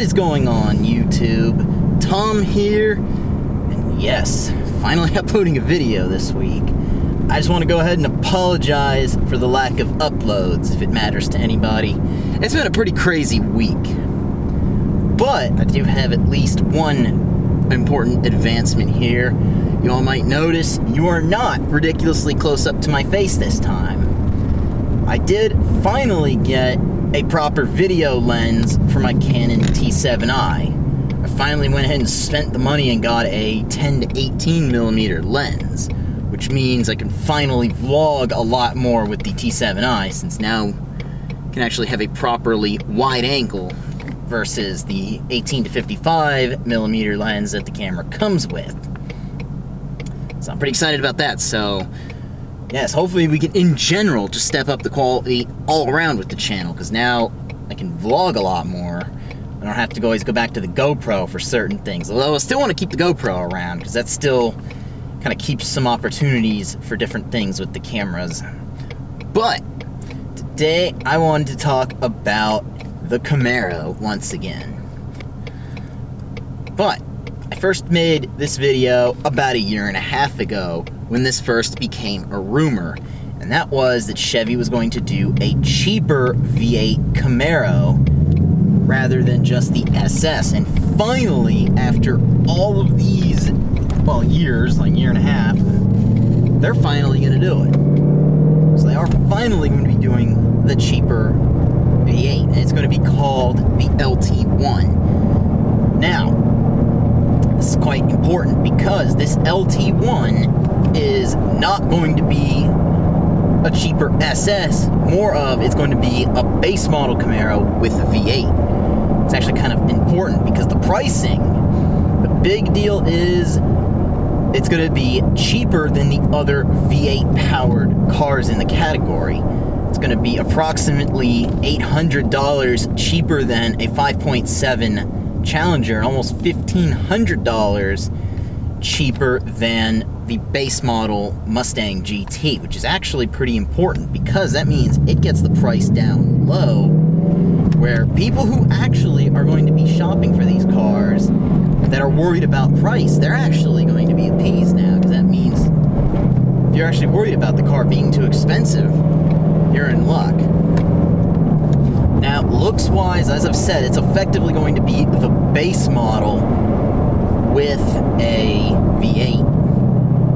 is going on, YouTube? Tom here, and yes, finally uploading a video this week. I just want to go ahead and apologize for the lack of uploads, if it matters to anybody. It's been a pretty crazy week, but I do have at least one important advancement here. You all might notice you are not ridiculously close up to my face this time. I did finally get a proper video lens for my Canon T7i. I finally went ahead and spent the money and got a 10 to 18 millimeter lens, which means I can finally vlog a lot more with the T7i, since now I can actually have a properly wide angle versus the 18 to 55 millimeter lens that the camera comes with. So I'm pretty excited about that. So yes, hopefully we can, in general, just step up the quality all around with the channel, because now I can vlog a lot more. I don't have to always go back to the GoPro for certain things, although I still want to keep the GoPro around, because that still kind of keeps some opportunities for different things with the cameras. But today I wanted to talk about the Camaro once again. But I first made this video about 1.5 years ago, when this first became a rumor, and that was that Chevy was going to do a cheaper V8 Camaro rather than just the SS. And finally, after all of these, well, years, like 1.5 years, they're finally going to do it. So they are finally going to be doing the cheaper V8, and it's going to be called the LT1. Now, this is quite important, because this LT1 is not going to be a cheaper SS. More of it's going to be a base model Camaro with a V8. It's actually kind of important, because the pricing, the big deal is it's going to be cheaper than the other V8 powered cars in the category. It's going to be approximately $800 cheaper than a 5.7 Challenger, and almost $1,500 cheaper than the base model Mustang GT, which is actually pretty important, because that means it gets the price down low, where people who actually are going to be shopping for these cars that are worried about price, they're actually going to be appeased now, because that means if you're actually worried about the car being too expensive, you're in luck. Now, looks-wise, as I've said, it's effectively going to be the base model with a V8,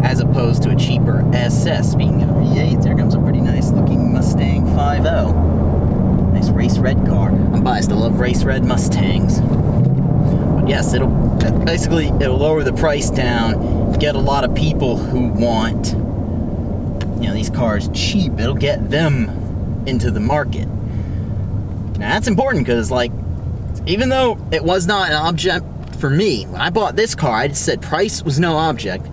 as opposed to a cheaper SS. Speaking of V8s, there comes a pretty nice-looking Mustang 5.0. Nice race red car. I'm biased, I love race red Mustangs. But yes, it'll lower the price down, get a lot of people who want, you know, these cars cheap. It'll get them into the market. Now that's important, because, like, even though it was not an object for me, when I bought this car, I just said price was no object.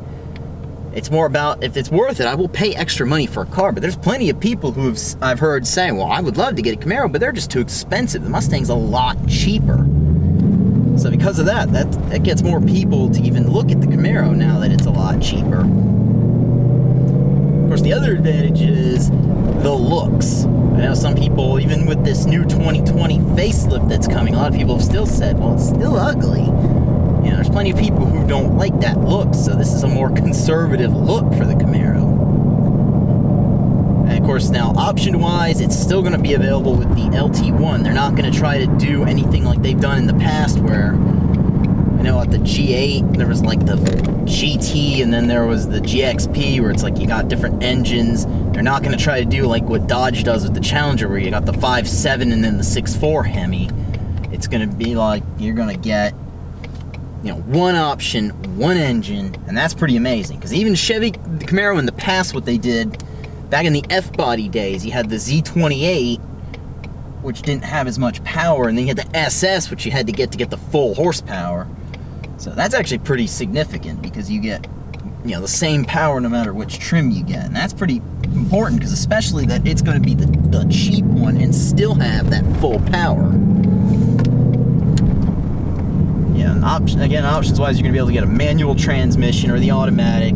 It's more about, if it's worth it, I will pay extra money for a car. But there's plenty of people who I've heard say, well, I would love to get a Camaro, but they're just too expensive. The Mustang's a lot cheaper. So because of that, that gets more people to even look at the Camaro now that it's a lot cheaper. Of course, the other advantage is the looks. I know some people, even with this new 2020 facelift that's coming, a lot of people have still said, well, it's still ugly. You know, there's plenty of people who don't like that look, so this is a more conservative look for the Camaro. And of course, now, option-wise, it's still going to be available with the LT1. They're not going to try to do anything like they've done in the past, where, I know at the G8, there was like the GT, and then there was the GXP, where it's like you got different engines. They're not going to try to do like what Dodge does with the Challenger, where you got the 5.7 and then the 6.4 Hemi. It's going to be like, you're going to get, you know, one option, one engine, and that's pretty amazing. Because even Chevy, the Camaro in the past, what they did back in the F-body days, you had the Z28, which didn't have as much power, and then you had the SS, which you had to get the full horsepower. So that's actually pretty significant, because you get, you know, the same power no matter which trim you get. And that's pretty important, because especially that it's going to be the cheap one and still have that full power. Yeah, and options-wise, you're going to be able to get a manual transmission or the automatic.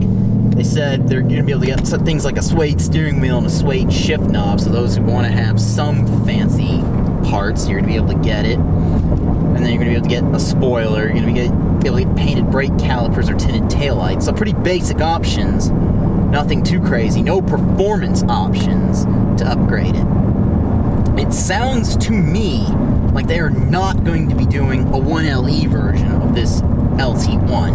They said they're going to be able to get some things like a suede steering wheel and a suede shift knob, so those who want to have some fancy parts, you're going to be able to get it. And and then you're going to be able to get a spoiler, you're going to be able to get painted brake calipers or tinted taillights. So pretty basic options, nothing too crazy, no performance options to upgrade it. It sounds to me like they are not going to be doing a 1LE version of this LT1,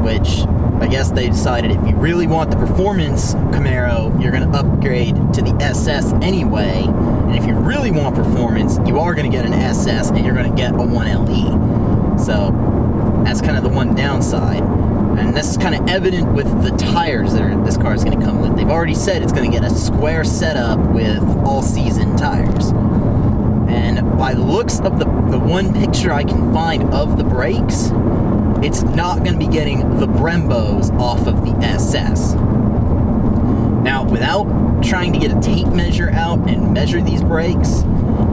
which I guess they decided if you really want the performance Camaro, you're going to upgrade to the SS anyway, and if you really want performance, you are going to get an SS and you're going to get a 1LE. So that's kind of the one downside, and this is kind of evident with the tires that this car is going to come with. They've already said it's going to get a square setup with all-season tires. And by the looks of the one picture I can find of the brakes, it's not going to be getting the Brembos off of the SS. Now, without trying to get a tape measure out and measure these brakes,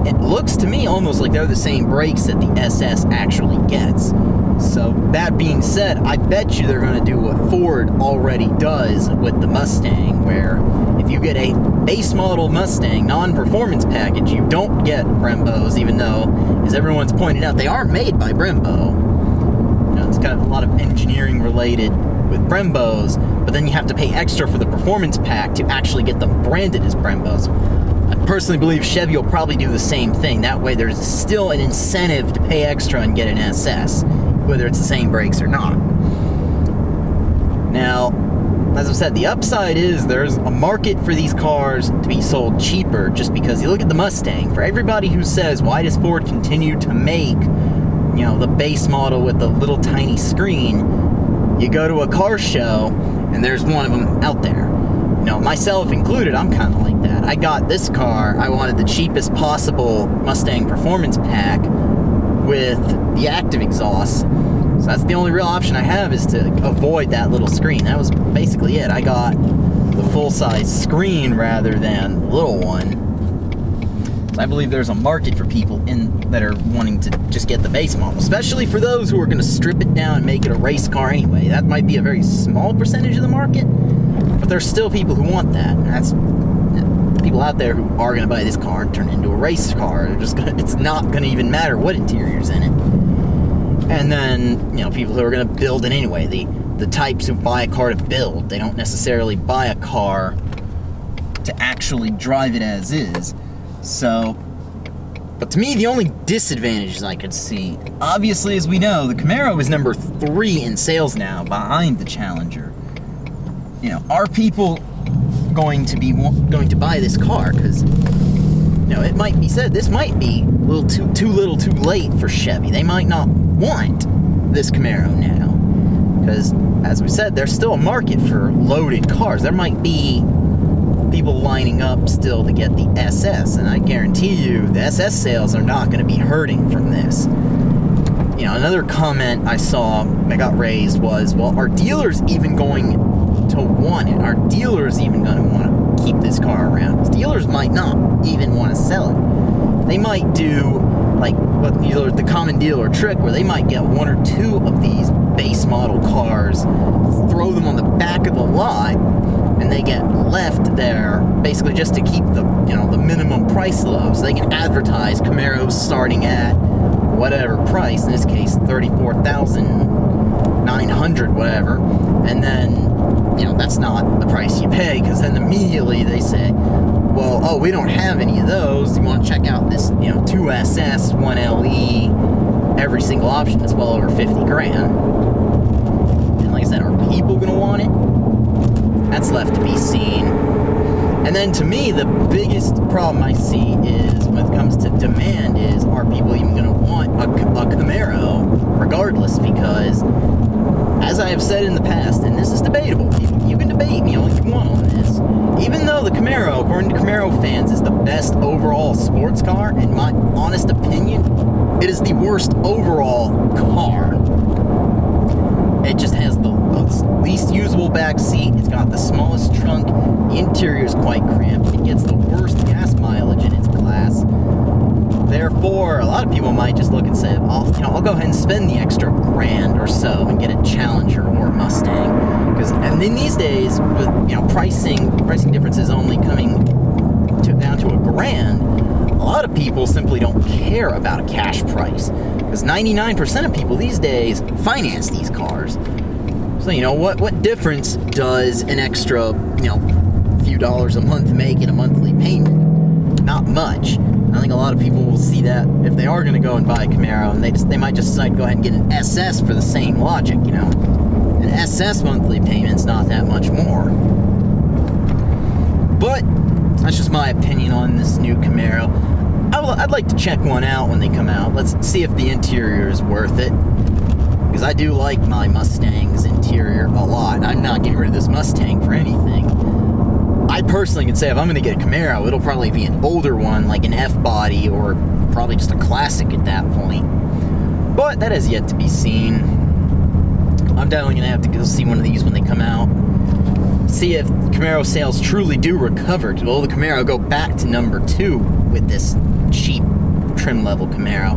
it looks to me almost like they're the same brakes that the SS actually gets. So, that being said, I bet you they're going to do what Ford already does with the Mustang, where if you get a base model Mustang non-performance package, you don't get Brembos, even though, as everyone's pointed out, they are made by Brembo. It's kind of a lot of engineering related with Brembos, but then you have to pay extra for the performance pack to actually get them branded as Brembos. I personally believe Chevy will probably do the same thing. That way there's still an incentive to pay extra and get an SS, whether it's the same brakes or not. Now, as I said, the upside is there's a market for these cars to be sold cheaper, just because you look at the Mustang. For everybody who says, why does Ford continue to make the base model with the little tiny screen, you go to a car show and there's one of them out there. Myself included, I'm kind of like that. I got this car, I wanted the cheapest possible Mustang performance pack with the active exhaust. So that's the only real option I have, is to avoid that little screen. That was basically it. I got the full-size screen rather than the little one. I believe there's a market for people that are wanting to just get the base model, especially for those who are going to strip it down and make it a race car anyway. That might be a very small percentage of the market, but there's still people who want that. And that's people out there who are going to buy this car and turn it into a race car. It's not going to even matter what interior's in it. And then, people who are going to build it anyway. The types who buy a car to build, they don't necessarily buy a car to actually drive it as is. So, but to me, the only disadvantages I could see, obviously, as we know, the Camaro is number 3 in sales now, behind the Challenger. Are people going to buy this car? Because, it might be said this might be a little too little, too late for Chevy. They might not want this Camaro now, because, as we said, there's still a market for loaded cars. There might be people lining up still to get the SS, and I guarantee you the SS sales are not going to be hurting from this. Another comment I saw that got raised was, well, are dealers even going to want it? Are dealers even going to want to keep this car around? Because dealers might not even want to sell it. They might do like what the common dealer trick, where they might get 1 or 2 of these base model cars, throw them on the back of the lot, and they get left there basically just to keep the minimum price low, so they can advertise Camaros starting at whatever price, in this case $34,900 whatever, and then that's not the price you pay, because then immediately they say, well, oh, we don't have any of those. You want to check out this 2SS, 1LE, every single option that's well over 50 grand. And like I said, are people gonna want it? That's left to be seen. And then to me, the biggest problem I see is, when it comes to demand, is are people even going to want a Camaro regardless? Because, as I have said in the past, and this is debatable, you can debate me all you want on this, even though the Camaro, according to Camaro fans, is the best overall sports car, in my honest opinion, it is the worst overall car. It just has the least usable back seat. It's got the smallest trunk. The interior is quite cramped. It gets the worst gas mileage in its class. Therefore, a lot of people might just look and say, I'll go ahead and spend the extra grand or so and get a Challenger or a Mustang. And then these days, with pricing differences only coming down to $1,000, a lot of people simply don't care about a cash price, because 99% of people these days finance these cars. So, you know, what difference does an extra, you know, few dollars a month make in a monthly payment? Not much. I think a lot of people will see that if they are going to go and buy a Camaro, and they might just decide to go ahead and get an SS for the same logic, you know. An SS monthly payment's not that much more. But that's just my opinion on this new Camaro. I'd like to check one out when they come out. Let's see if the interior is worth it, because I do like my Mustang's interior a lot. I'm not getting rid of this Mustang for anything. I personally can say if I'm going to get a Camaro, it'll probably be an older one, like an F-body, or probably just a classic at that point. But that has yet to be seen. I'm definitely going to have to go see one of these when they come out. See if Camaro sales truly do recover. Will the Camaro go back to number 2 with this cheap trim level Camaro?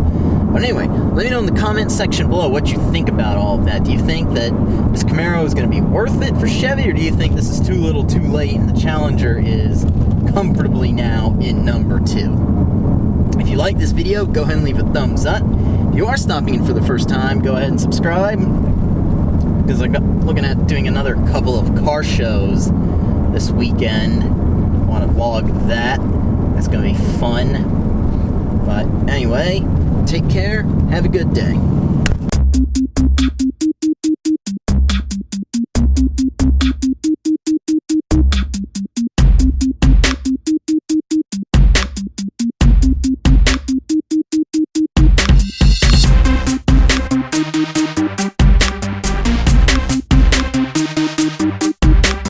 But anyway, let me know in the comment section below what you think about all of that. Do you think that this Camaro is going to be worth it for Chevy, or do you think this is too little too late and the Challenger is comfortably now in number 2? If you like this video, go ahead and leave a thumbs up. If you are stopping in for the first time, go ahead and subscribe, because I'm looking at doing another couple of car shows this weekend. I want to vlog that. That's going to be fun. But anyway, take care. Have a good day.